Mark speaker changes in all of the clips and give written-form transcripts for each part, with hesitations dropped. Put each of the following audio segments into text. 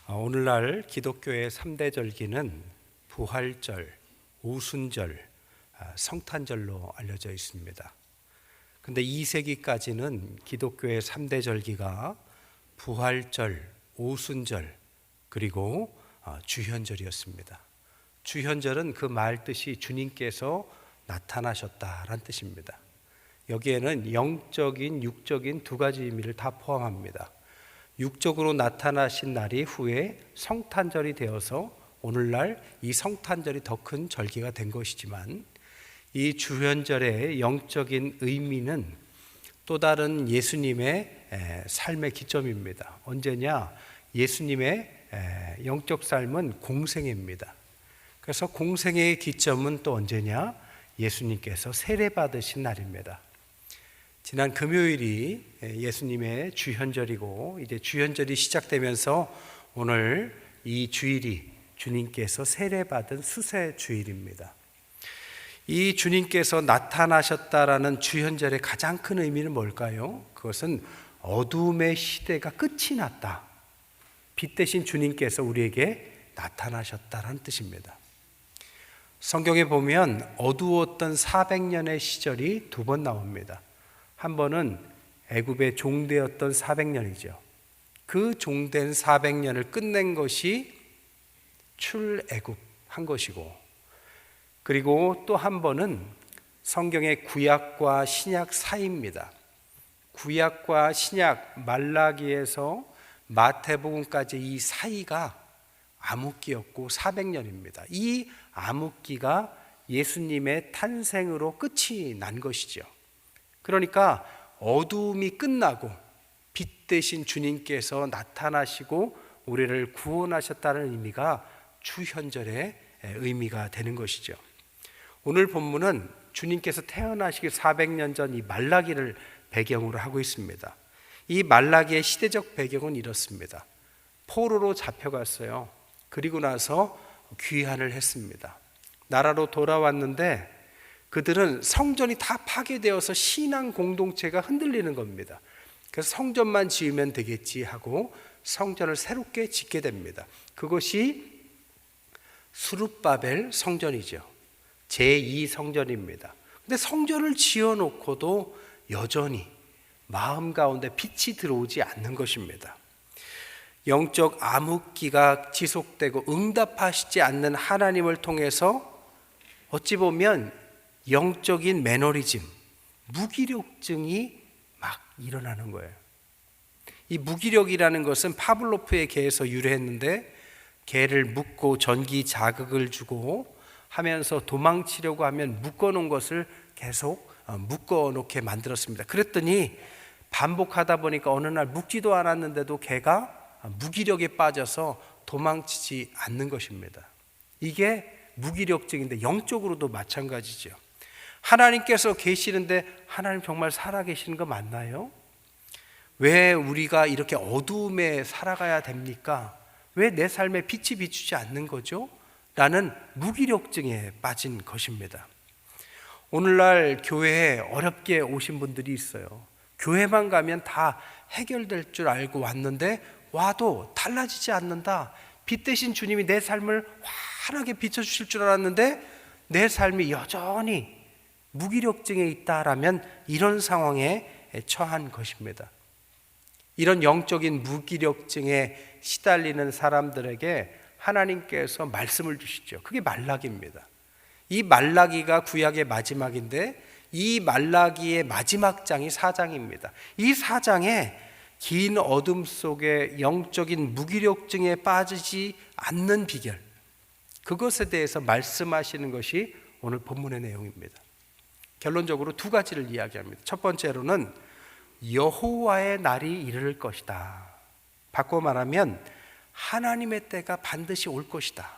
Speaker 1: 오늘날 기독교의 3대 절기는 부활절, 오순절, 성탄절로 알려져 있습니다. 근데 2세기까지는 기독교의 3대 절기가 부활절, 오순절, 그리고 주현절이었습니다. 주현절은 그 말 뜻이 주님께서 나타나셨다라는 뜻입니다. 여기에는 영적인, 육적인 두 가지 의미를 다 포함합니다. 육적으로 나타나신 날이 후에 성탄절이 되어서 오늘날 이 성탄절이 더 큰 절기가 된 것이지만, 이 주현절의 영적인 의미는 또 다른 예수님의 삶의 기점입니다. 언제냐? 예수님의 영적 삶은 공생애입니다. 그래서 공생애의 기점은 또 언제냐? 예수님께서 세례받으신 날입니다. 지난 금요일이 예수님의 주현절이고, 이제 주현절이 시작되면서 오늘 이 주일이 주님께서 세례받은 수세 주일입니다. 이 주님께서 나타나셨다라는 주현절의 가장 큰 의미는 뭘까요? 그것은 어둠의 시대가 끝이 났다. 빛 대신 주님께서 우리에게 나타나셨다라는 뜻입니다. 성경에 보면 어두웠던 400년의 시절이 두 번 나옵니다. 한 번은 애굽의 종되었던 400년이죠. 그 종된 400년을 끝낸 것이 출애굽한 것이고, 그리고 또 한 번은 성경의 구약과 신약 사이입니다. 구약과 신약 말라기에서 마태복음까지 이 사이가 암흑기였고 400년입니다. 이 암흑기가 예수님의 탄생으로 끝이 난 것이죠. 그러니까 어두움이 끝나고 빛 대신 주님께서 나타나시고 우리를 구원하셨다는 의미가 주현절의 의미가 되는 것이죠. 오늘 본문은 주님께서 태어나시기 400년 전 이 말라기를 배경으로 하고 있습니다. 이 말라기의 시대적 배경은 이렇습니다. 포로로 잡혀갔어요. 그리고 나서 귀환을 했습니다. 나라로 돌아왔는데 그들은 성전이 다 파괴되어서 신앙 공동체가 흔들리는 겁니다. 그래서 성전만 지으면 되겠지 하고 성전을 새롭게 짓게 됩니다. 그것이 수룹바벨 성전이죠. 제2성전입니다. 근데 성전을 지어놓고도 여전히 마음 가운데 빛이 들어오지 않는 것입니다. 영적 암흑기가 지속되고 응답하시지 않는 하나님을 통해서 어찌 보면 영적인 매너리즘, 무기력증이 막 일어나는 거예요. 이 무기력이라는 것은 파블로프의 개에서 유래했는데, 개를 묶고 전기 자극을 주고 하면서 도망치려고 하면 묶어놓은 것을 계속 묶어놓게 만들었습니다. 그랬더니 반복하다 보니까 어느 날 묶지도 않았는데도 개가 무기력에 빠져서 도망치지 않는 것입니다. 이게 무기력증인데 영적으로도 마찬가지죠. 하나님께서 계시는데 하나님 정말 살아계시는 거 맞나요? 왜 우리가 이렇게 어두움에 살아가야 됩니까? 왜 내 삶에 빛이 비추지 않는 거죠? 라는 무기력증에 빠진 것입니다. 오늘날 교회에 어렵게 오신 분들이 있어요. 교회만 가면 다 해결될 줄 알고 왔는데 와도 달라지지 않는다. 빛 대신 주님이 내 삶을 환하게 비춰주실 줄 알았는데 내 삶이 여전히 무기력증에 있다라면 이런 상황에 처한 것입니다. 이런 영적인 무기력증에 시달리는 사람들에게 하나님께서 말씀을 주시죠. 그게 말라기입니다. 이 말라기가 구약의 마지막인데 이 말라기의 마지막 장이 4장입니다. 이 4장에 긴 어둠 속에 영적인 무기력증에 빠지지 않는 비결, 그것에 대해서 말씀하시는 것이 오늘 본문의 내용입니다. 결론적으로 두 가지를 이야기합니다. 첫 번째로는 여호와의 날이 이를 것이다. 바꿔 말하면 하나님의 때가 반드시 올 것이다.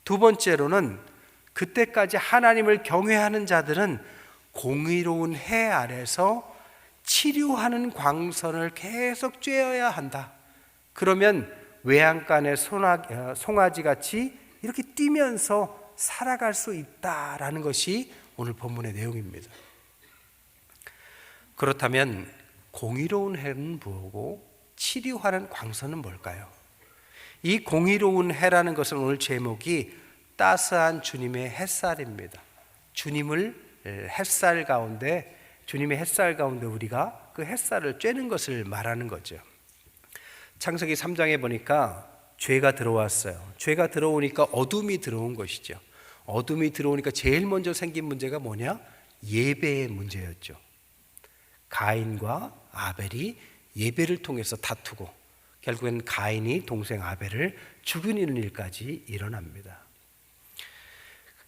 Speaker 1: 두 번째로는 그때까지 하나님을 경외하는 자들은 공의로운 해 아래서 치료하는 광선을 계속 쬐어야 한다. 그러면 외양간의 송아지같이 이렇게 뛰면서 살아갈 수 있다라는 것이 오늘 본문의 내용입니다. 그렇다면 공의로운 해는 뭐고 치료하는 광선은 뭘까요? 이 공의로운 해라는 것은 오늘 제목이 따스한 주님의 햇살입니다. 주님의 햇살 가운데 우리가 그 햇살을 쬐는 것을 말하는 거죠. 창세기 3장에 보니까 죄가 들어왔어요. 죄가 들어오니까 어둠이 들어온 것이죠. 어둠이 들어오니까 제일 먼저 생긴 문제가 뭐냐? 예배의 문제였죠. 가인과 아벨이 예배를 통해서 다투고 결국엔 가인이 동생 아벨을 죽이는 일까지 일어납니다.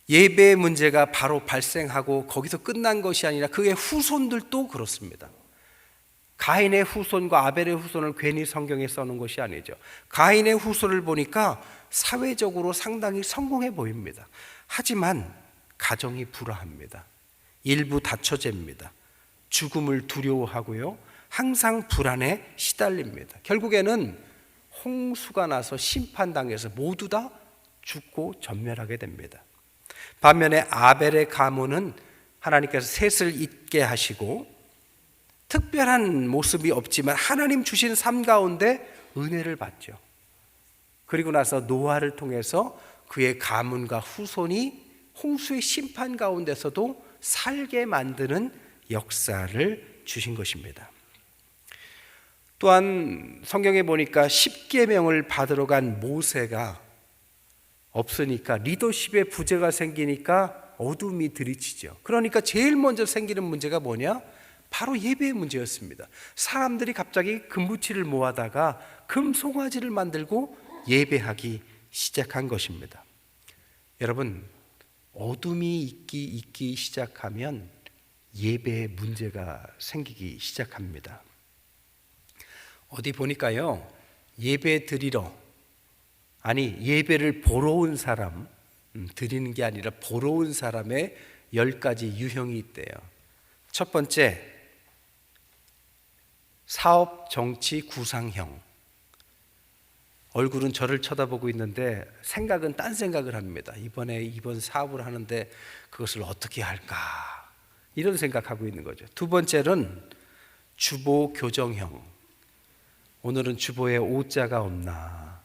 Speaker 1: 예배의 문제가 바로 발생하고 거기서 끝난 것이 아니라 그의 후손들도 그렇습니다. 가인의 후손과 아벨의 후손을 괜히 성경에 써놓은 것이 아니죠. 가인의 후손을 보니까 사회적으로 상당히 성공해 보입니다. 하지만 가정이 불화합니다. 일부 다처제입니다. 죽음을 두려워하고요, 항상 불안에 시달립니다. 결국에는 홍수가 나서 심판당해서 모두 다 죽고 전멸하게 됩니다. 반면에 아벨의 가문은 하나님께서 셋을 잇게 하시고 특별한 모습이 없지만 하나님 주신 삶 가운데 은혜를 받죠. 그리고 나서 노아를 통해서 그의 가문과 후손이 홍수의 심판 가운데서도 살게 만드는 역사를 주신 것입니다. 또한 성경에 보니까 십계명을 받으러 간 모세가 없으니까 리더십에 부재가 생기니까 어둠이 들이치죠. 그러니까 제일 먼저 생기는 문제가 뭐냐? 바로 예배의 문제였습니다. 사람들이 갑자기 금붙이를 모아다가 금송아지를 만들고 예배하기 시작한 것입니다. 여러분, 어둠이 있기 시작하면 예배의 문제가 생기기 시작합니다. 어디 보니까요, 예배 드리러, 예배를 보러 온 사람, 드리는 게 아니라 보러 온 사람의 10가지 유형이 있대요. 첫 번째, 사업, 정치, 구상형. 얼굴은 저를 쳐다보고 있는데 생각은 딴 생각을 합니다. 이번 사업을 하는데 그것을 어떻게 할까, 이런 생각하고 있는 거죠. 두 번째는 주보 교정형. 오늘은 주보에 오자가 없나,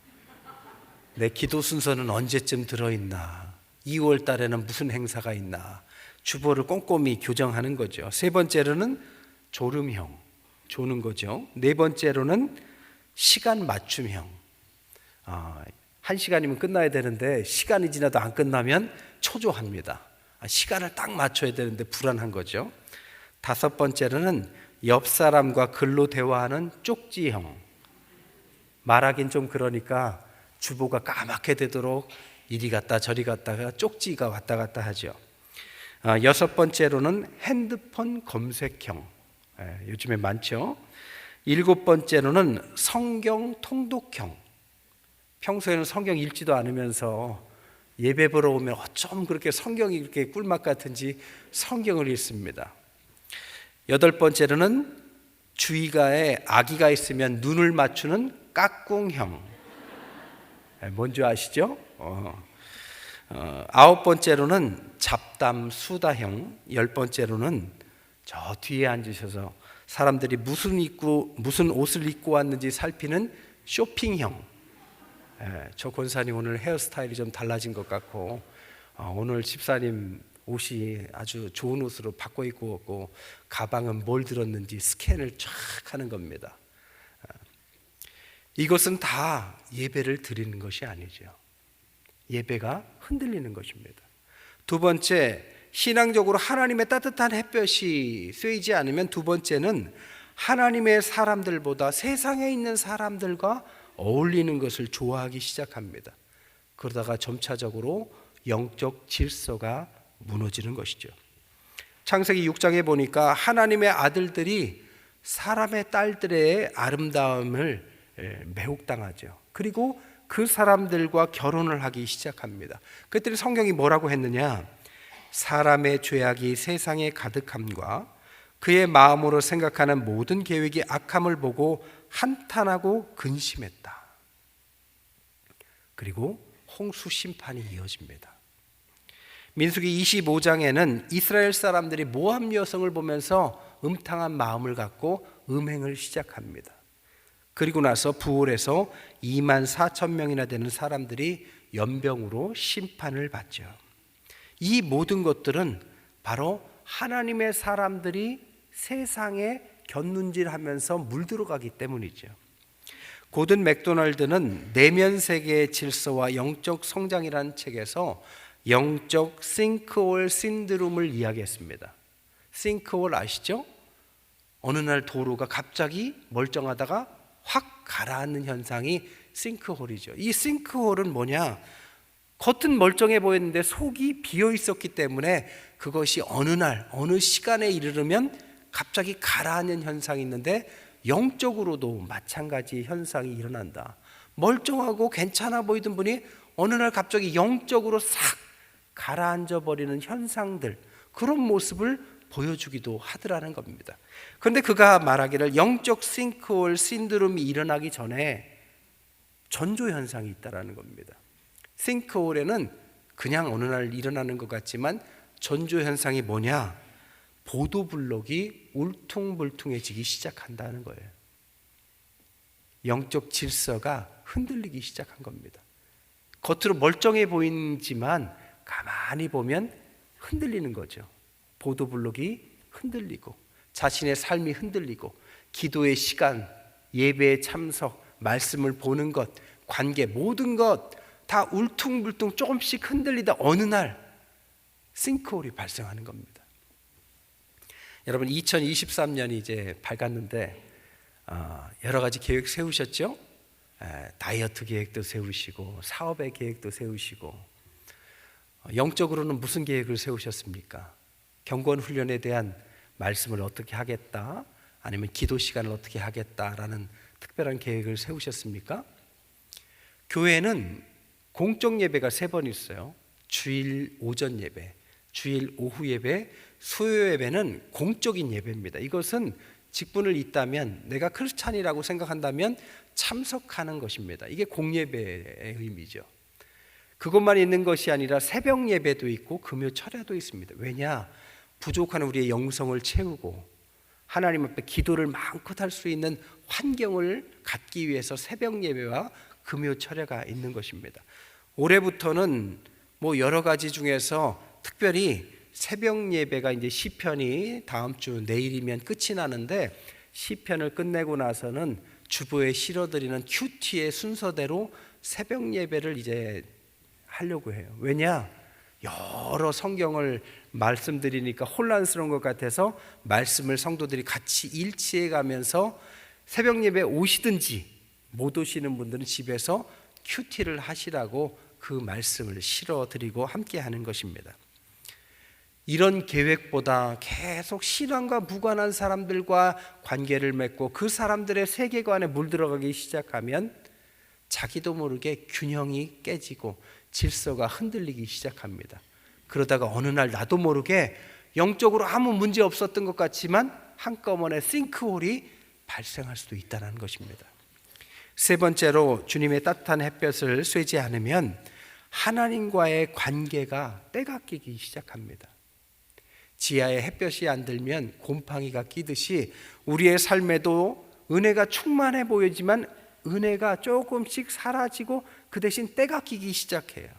Speaker 1: 내 기도 순서는 언제쯤 들어있나, 2월 달에는 무슨 행사가 있나, 주보를 꼼꼼히 교정하는 거죠. 세 번째로는 졸음형, 조는 거죠. 네 번째로는 시간 맞춤형. 1시간이면 끝나야 되는데 시간이 지나도 안 끝나면 초조합니다. 시간을 딱 맞춰야 되는데 불안한 거죠. 다섯 번째로는 옆 사람과 글로 대화하는 쪽지형. 말하긴 좀 그러니까 주보가 까맣게 되도록 이리 갔다 저리 갔다가 쪽지가 왔다 갔다 하죠. 여섯 번째로는 핸드폰 검색형. 요즘에 많죠. 일곱 번째로는 성경 통독형. 평소에는 성경 읽지도 않으면서 예배 보러 오면 어쩜 그렇게 성경이 그렇게 꿀맛 같은지 성경을 읽습니다. 여덟 번째로는 주위가에 아기가 있으면 눈을 맞추는 까꿍형. 뭔지 아시죠? 아홉 번째로는 잡담 수다형. 열 번째로는 저 뒤에 앉으셔서 사람들이 무슨 옷을 입고 왔는지 살피는 쇼핑형. 저 권사님 오늘 헤어스타일이 좀 달라진 것 같고, 오늘 집사님 옷이 아주 좋은 옷으로 바꿔 입고 오고, 가방은 뭘 들었는지 스캔을 쫙 하는 겁니다. 이것은 다 예배를 드리는 것이 아니죠. 예배가 흔들리는 것입니다. 두 번째, 신앙적으로 하나님의 따뜻한 햇볕이 쐬이지 않으면 두 번째는 하나님의 사람들보다 세상에 있는 사람들과 어울리는 것을 좋아하기 시작합니다. 그러다가 점차적으로 영적 질서가 무너지는 것이죠. 창세기 6장에 보니까 하나님의 아들들이 사람의 딸들의 아름다움을 매혹당하죠. 그리고 그 사람들과 결혼을 하기 시작합니다. 그랬더니 성경이 뭐라고 했느냐? 사람의 죄악이 세상에 가득함과 그의 마음으로 생각하는 모든 계획이 악함을 보고 한탄하고 근심했다. 그리고 홍수 심판이 이어집니다. 민수기 25장에는 이스라엘 사람들이 모압 여성을 보면서 음탕한 마음을 갖고 음행을 시작합니다. 그리고 나서 부활해서 2만 4천 명이나 되는 사람들이 연병으로 심판을 받죠. 이 모든 것들은 바로 하나님의 사람들이 세상에 곁눈질하면서 물들어가기 때문이죠. 고든 맥도날드는 내면 세계의 질서와 영적 성장이라는 책에서 영적 싱크홀 신드롬을 이야기했습니다. 싱크홀 아시죠? 어느 날 도로가 갑자기 멀쩡하다가 확 가라앉는 현상이 싱크홀이죠. 이 싱크홀은 뭐냐? 겉은 멀쩡해 보였는데 속이 비어 있었기 때문에 그것이 어느 날 어느 시간에 이르르면 갑자기 가라앉는 현상이 있는데 영적으로도 마찬가지 현상이 일어난다. 멀쩡하고 괜찮아 보이던 분이 어느 날 갑자기 영적으로 싹 가라앉아 버리는 현상들, 그런 모습을 보여주기도 하더라는 겁니다. 그런데 그가 말하기를 영적 싱크홀 신드롬이 일어나기 전에 전조 현상이 있다라는 겁니다. 싱크홀에는 그냥 어느 날 일어나는 것 같지만 전조 현상이 뭐냐? 보도블록이 울퉁불퉁해지기 시작한다는 거예요. 영적 질서가 흔들리기 시작한 겁니다. 겉으로 멀쩡해 보이지만 가만히 보면 흔들리는 거죠. 보도블록이 흔들리고 자신의 삶이 흔들리고 기도의 시간, 예배의 참석, 말씀을 보는 것, 관계, 모든 것 다 울퉁불퉁 조금씩 흔들리다 어느 날 싱크홀이 발생하는 겁니다. 여러분 2023년이 이제 밝았는데 여러 가지 계획 세우셨죠? 다이어트 계획도 세우시고 사업의 계획도 세우시고 영적으로는 무슨 계획을 세우셨습니까? 경건 훈련에 대한 말씀을 어떻게 하겠다, 아니면 기도 시간을 어떻게 하겠다라는 특별한 계획을 세우셨습니까? 교회는 공적 예배가 3번 있어요. 주일 오전 예배, 주일 오후 예배, 수요 예배는 공적인 예배입니다. 이것은 직분을 잇다면, 내가 크리스찬이라고 생각한다면 참석하는 것입니다. 이게 공예배의 의미죠. 그것만 있는 것이 아니라 새벽 예배도 있고 금요 철야도 있습니다. 왜냐? 부족한 우리의 영성을 채우고 하나님 앞에 기도를 마음껏 할 수 있는 환경을 갖기 위해서 새벽 예배와 금요 철야가 있는 것입니다. 올해부터는 뭐 여러 가지 중에서 특별히 새벽 예배가 이제 시편이 다음 주 내일이면 끝이 나는데, 시편을 끝내고 나서는 주보에 실어드리는 큐티의 순서대로 새벽 예배를 이제 하려고 해요. 왜냐? 여러 성경을 말씀드리니까 혼란스러운 것 같아서 말씀을 성도들이 같이 일치해 가면서 새벽 예배 오시든지 못 오시는 분들은 집에서 큐티를 하시라고 그 말씀을 실어드리고 함께 하는 것입니다. 이런 계획보다 계속 신앙과 무관한 사람들과 관계를 맺고 그 사람들의 세계관에 물들어가기 시작하면 자기도 모르게 균형이 깨지고 질서가 흔들리기 시작합니다. 그러다가 어느 날 나도 모르게 영적으로 아무 문제 없었던 것 같지만 한꺼번에 싱크홀이 발생할 수도 있다는 것입니다. 3번째로 주님의 따뜻한 햇볕을 쐬지 않으면 하나님과의 관계가 때가 끼기 시작합니다. 지하에 햇볕이 안 들면 곰팡이가 끼듯이 우리의 삶에도 은혜가 충만해 보이지만 은혜가 조금씩 사라지고 그 대신 때가 끼기 시작해요.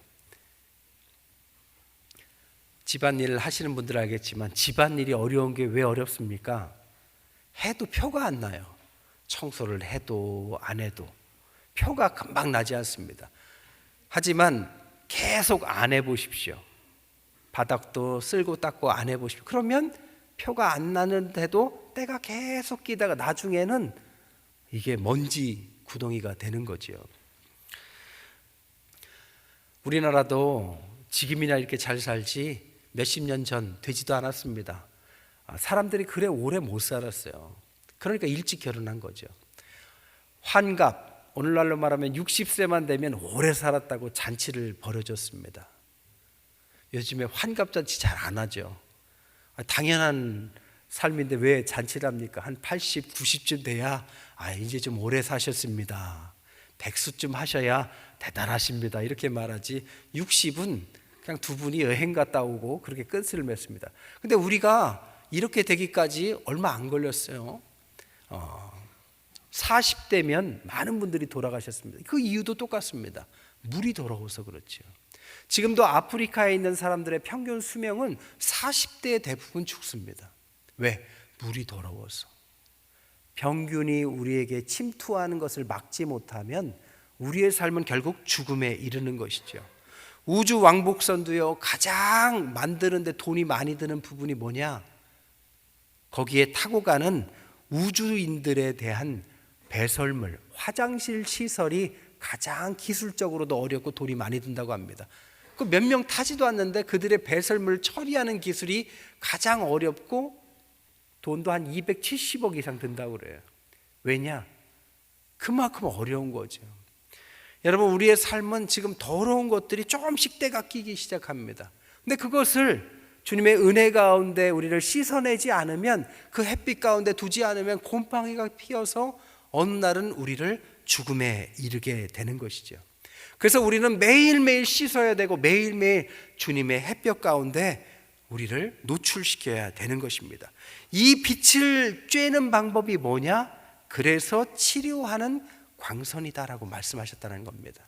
Speaker 1: 집안일을 하시는 분들 알겠지만 집안일이 어려운 게 왜 어렵습니까? 해도 표가 안 나요. 청소를 해도 안 해도 표가 금방 나지 않습니다. 하지만 계속 안 해보십시오. 바닥도 쓸고 닦고 안 해보십시오. 그러면 표가 안 나는데도 때가 계속 끼다가 나중에는 이게 먼지 구덩이가 되는 거죠. 우리나라도 지금이나 이렇게 잘 살지 몇십 년 전 되지도 않았습니다. 사람들이 그래 오래 못 살았어요. 그러니까 일찍 결혼한 거죠. 환갑, 오늘날로 말하면 60세만 되면 오래 살았다고 잔치를 벌여줬습니다. 요즘에 환갑잔치 잘 안 하죠. 당연한 삶인데 왜 잔치를 합니까? 한 80, 90쯤 돼야 이제 좀 오래 사셨습니다. 100수쯤 하셔야 대단하십니다. 이렇게 말하지 60은 그냥 두 분이 여행 갔다 오고 그렇게 끝을 맺습니다. 근데 우리가 이렇게 되기까지 얼마 안 걸렸어요. 40대면 많은 분들이 돌아가셨습니다. 그 이유도 똑같습니다. 물이 더러워서 그렇죠. 지금도 아프리카에 있는 사람들의 평균 수명은 40대에 대부분 죽습니다. 왜? 물이 더러워서. 병균이 우리에게 침투하는 것을 막지 못하면 우리의 삶은 결국 죽음에 이르는 것이죠. 우주 왕복선도요, 가장 만드는데 돈이 많이 드는 부분이 뭐냐? 거기에 타고 가는 우주인들에 대한 배설물, 화장실 시설이 가장 기술적으로도 어렵고 돈이 많이 든다고 합니다. 그 몇 명 타지도 않는데 그들의 배설물 처리하는 기술이 가장 어렵고 돈도 한 270억 이상 든다고 그래요. 왜냐? 그만큼 어려운 거죠. 여러분, 우리의 삶은 지금 더러운 것들이 조금씩 때가 끼기 시작합니다. 근데 그것을 주님의 은혜 가운데 우리를 씻어내지 않으면, 그 햇빛 가운데 두지 않으면 곰팡이가 피어서 어느 날은 우리를 죽음에 이르게 되는 것이죠. 그래서 우리는 매일매일 씻어야 되고 매일매일 주님의 햇볕 가운데 우리를 노출시켜야 되는 것입니다. 이 빛을 쬐는 방법이 뭐냐? 그래서 치료하는 광선이다라고 말씀하셨다는 겁니다.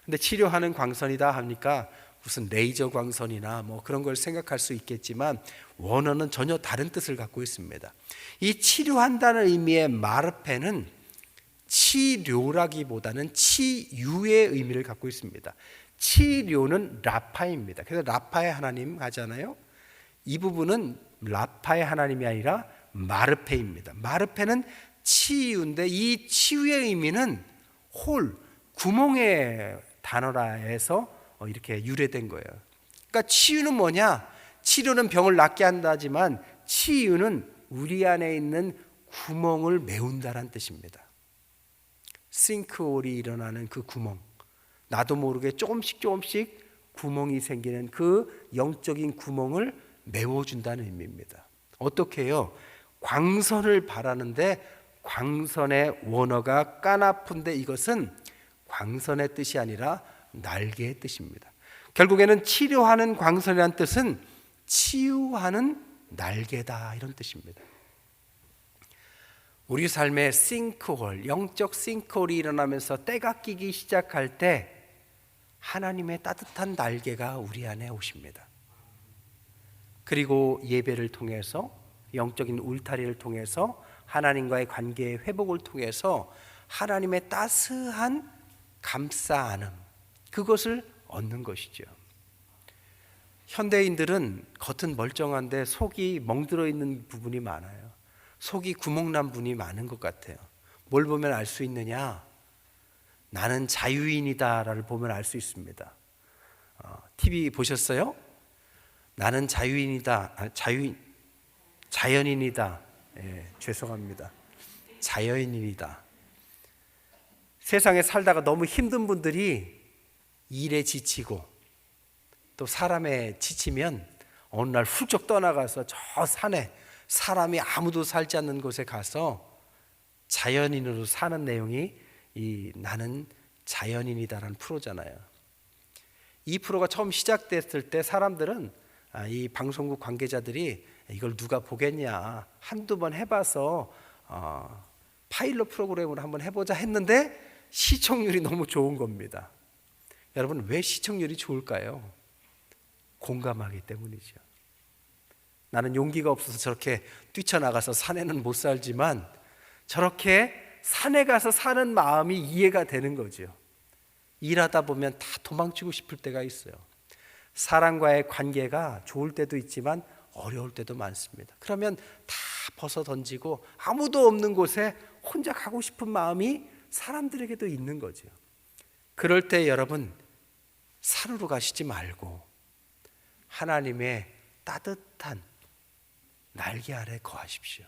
Speaker 1: 근데 치료하는 광선이다 하니까 무슨 레이저 광선이나 뭐 그런 걸 생각할 수 있겠지만 원어는 전혀 다른 뜻을 갖고 있습니다. 이 치료한다는 의미의 마르페는 치료라기보다는 치유의 의미를 갖고 있습니다. 치료는 라파입니다. 그래서 라파의 하나님 하잖아요. 이 부분은 라파의 하나님이 아니라 마르페입니다. 마르페는 치유인데 이 치유의 의미는 홀, 구멍의 단어라 해서 이렇게 유래된 거예요. 그러니까 치유는 뭐냐? 치료는 병을 낫게 한다지만 치유는 우리 안에 있는 구멍을 메운다란 뜻입니다. 싱크홀이 일어나는 그 구멍, 나도 모르게 조금씩 구멍이 생기는 그 영적인 구멍을 메워준다는 의미입니다. 어떻게 해요? 광선을 바라는데 광선의 원어가 까나푼데 이것은 광선의 뜻이 아니라 날개의 뜻입니다. 결국에는 치료하는 광선이라는 뜻은 치유하는 날개다, 이런 뜻입니다. 우리 삶의 싱크홀, 영적 싱크홀이 일어나면서 때가 끼기 시작할 때 하나님의 따뜻한 날개가 우리 안에 오십니다. 그리고 예배를 통해서, 영적인 울타리를 통해서, 하나님과의 관계의 회복을 통해서 하나님의 따스한 감싸 안음, 그것을 얻는 것이죠. 현대인들은 겉은 멀쩡한데 속이 멍들어 있는 부분이 많아요. 속이 구멍난 분이 많은 것 같아요. 뭘 보면 알 수 있느냐? 나는 자유인이다를 보면 알 수 있습니다. TV 보셨어요? 나는 자유인이다. 자연인이다. 죄송합니다. 자연인이다. 세상에 살다가 너무 힘든 분들이 일에 지치고 또 사람에 지치면 어느 날 훌쩍 떠나가서 저 산에 사람이 아무도 살지 않는 곳에 가서 자연인으로 사는 내용이 이 나는 자연인이다라는 프로잖아요. 이 프로가 처음 시작됐을 때 사람들은 이 방송국 관계자들이 이걸 누가 보겠냐, 한두 번 해봐서 파일럿 프로그램으로 한번 해보자 했는데 시청률이 너무 좋은 겁니다. 여러분, 왜 시청률이 좋을까요? 공감하기 때문이죠. 나는 용기가 없어서 저렇게 뛰쳐나가서 산에는 못 살지만 저렇게 산에 가서 사는 마음이 이해가 되는 거죠. 일하다 보면 다 도망치고 싶을 때가 있어요. 사람과의 관계가 좋을 때도 있지만 어려울 때도 많습니다. 그러면 다 벗어 던지고 아무도 없는 곳에 혼자 가고 싶은 마음이 사람들에게도 있는 거죠. 그럴 때 여러분, 산으로 가시지 말고 하나님의 따뜻한 날개 아래 거하십시오.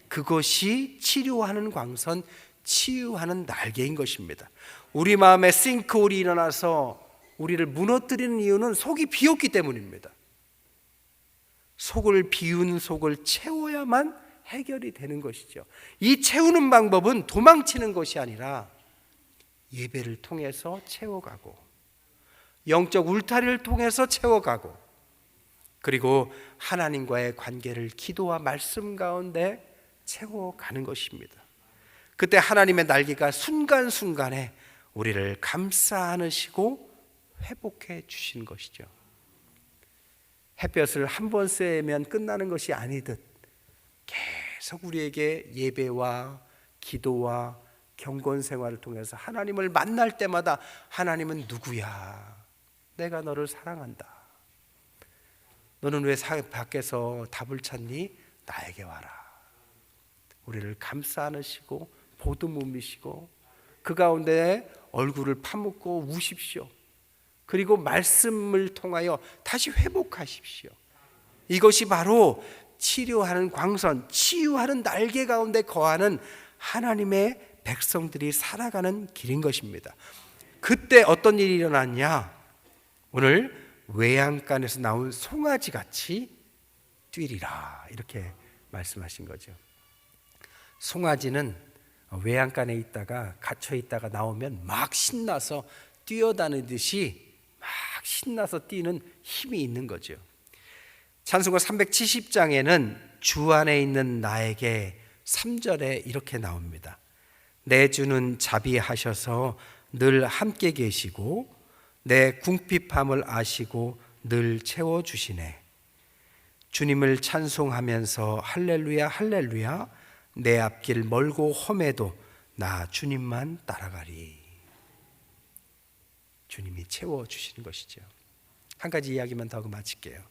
Speaker 1: 그것이 치료하는 광선, 치유하는 날개인 것입니다. 우리 마음에 싱크홀이 일어나서 우리를 무너뜨리는 이유는 속이 비었기 때문입니다. 속을 비운 속을 채워야만 해결이 되는 것이죠. 이 채우는 방법은 도망치는 것이 아니라 예배를 통해서 채워가고, 영적 울타리를 통해서 채워가고, 그리고 하나님과의 관계를 기도와 말씀 가운데 채워가는 것입니다. 그때 하나님의 날개가 순간순간에 우리를 감싸 안으시고 회복해 주시는 것이죠. 햇볕을 한 번 쐬면 끝나는 것이 아니듯 계속 우리에게 예배와 기도와 경건 생활을 통해서 하나님을 만날 때마다 하나님은 누구야? 내가 너를 사랑한다. 너는 왜 밖에서 답을 찾니? 나에게 와라. 우리를 감싸 안으시고 보듬으시고 그 가운데 얼굴을 파묻고 우십시오. 그리고 말씀을 통하여 다시 회복하십시오. 이것이 바로 치료하는 광선, 치유하는 날개 가운데 거하는 하나님의 백성들이 살아가는 길인 것입니다. 그때 어떤 일이 일어났냐? 오늘 외양간에서 나온 송아지같이 뛰리라 이렇게 말씀하신 거죠. 송아지는 외양간에 있다가 갇혀 있다가 나오면 막 신나서 뛰어다니듯이 막 신나서 뛰는 힘이 있는 거죠. 찬송가 370장에는 주 안에 있는 나에게 3절에 이렇게 나옵니다. 내 주는 자비하셔서 늘 함께 계시고 내 궁핍함을 아시고 늘 채워주시네. 주님을 찬송하면서 할렐루야 할렐루야 내 앞길 멀고 험해도 나 주님만 따라가리. 주님이 채워주시는 것이죠. 한 가지 이야기만 더 하고 마칠게요.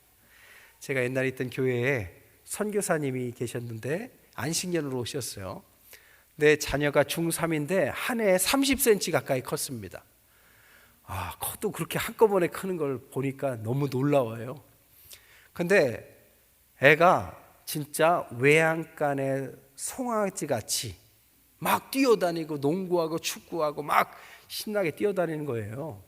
Speaker 1: 제가 옛날에 있던 교회에 선교사님이 계셨는데 안식년으로 오셨어요. 내 자녀가 중3인데 한 해에 30cm 가까이 컸습니다. 커도 그렇게 한꺼번에 크는 걸 보니까 너무 놀라워요. 근데 애가 진짜 외양간의 송아지같이 막 뛰어다니고 농구하고 축구하고 막 신나게 뛰어다니는 거예요.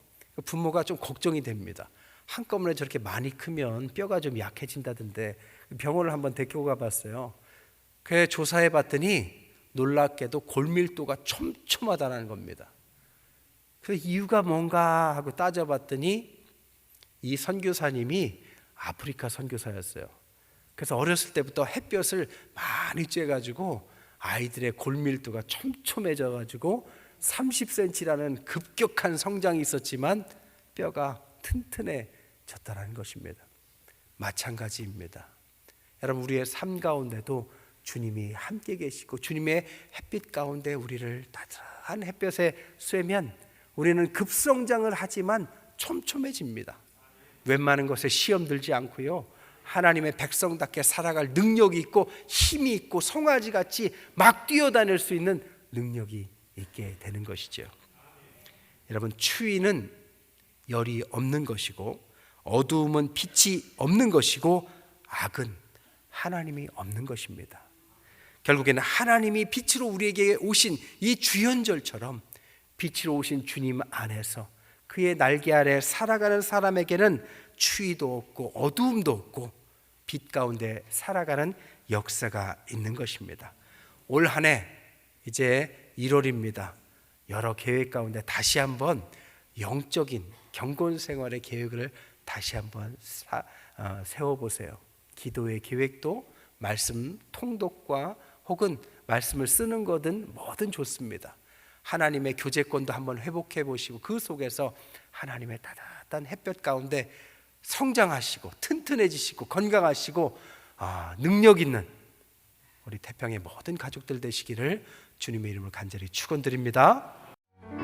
Speaker 1: 부모가 좀 걱정이 됩니다. 한꺼번에 저렇게 많이 크면 뼈가 좀 약해진다던데 병원을 한번 데리고 가봤어요. 그래 조사해 봤더니 놀랍게도 골밀도가 촘촘하다는 겁니다. 그 이유가 뭔가 하고 따져봤더니 이 선교사님이 아프리카 선교사였어요. 그래서 어렸을 때부터 햇볕을 많이 쬐가지고 아이들의 골밀도가 촘촘해져가지고 30cm라는 급격한 성장이 있었지만 뼈가 튼튼해졌다는 것입니다. 마찬가지입니다. 여러분 우리의 삶 가운데도 주님이 함께 계시고 주님의 햇빛 가운데 우리를 따뜻한 햇볕에 쐬면 우리는 급성장을 하지만 촘촘해집니다. 웬만한 것에 시험 들지 않고요. 하나님의 백성답게 살아갈 능력이 있고 힘이 있고 송아지같이 막 뛰어다닐 수 있는 능력이 있게 되는 것이죠. 여러분 추위는 열이 없는 것이고 어두움은 빛이 없는 것이고 악은 하나님이 없는 것입니다. 결국에는 하나님이 빛으로 우리에게 오신 이 주연절처럼 빛으로 오신 주님 안에서 그의 날개 아래 살아가는 사람에게는 추위도 없고 어두움도 없고 빛 가운데 살아가는 역사가 있는 것입니다. 올 한 해 이제 1월입니다. 여러 계획 가운데 다시 한번 영적인 경건 생활의 계획을 다시 한번 세워보세요. 기도의 계획도 말씀 통독과 혹은 말씀을 쓰는 거든 뭐든 좋습니다. 하나님의 교제권도 한번 회복해 보시고 그 속에서 하나님의 따뜻한 햇볕 가운데 성장하시고 튼튼해지시고 건강하시고 능력 있는 우리 태평의 모든 가족들 되시기를 주님의 이름으로 간절히 축원드립니다.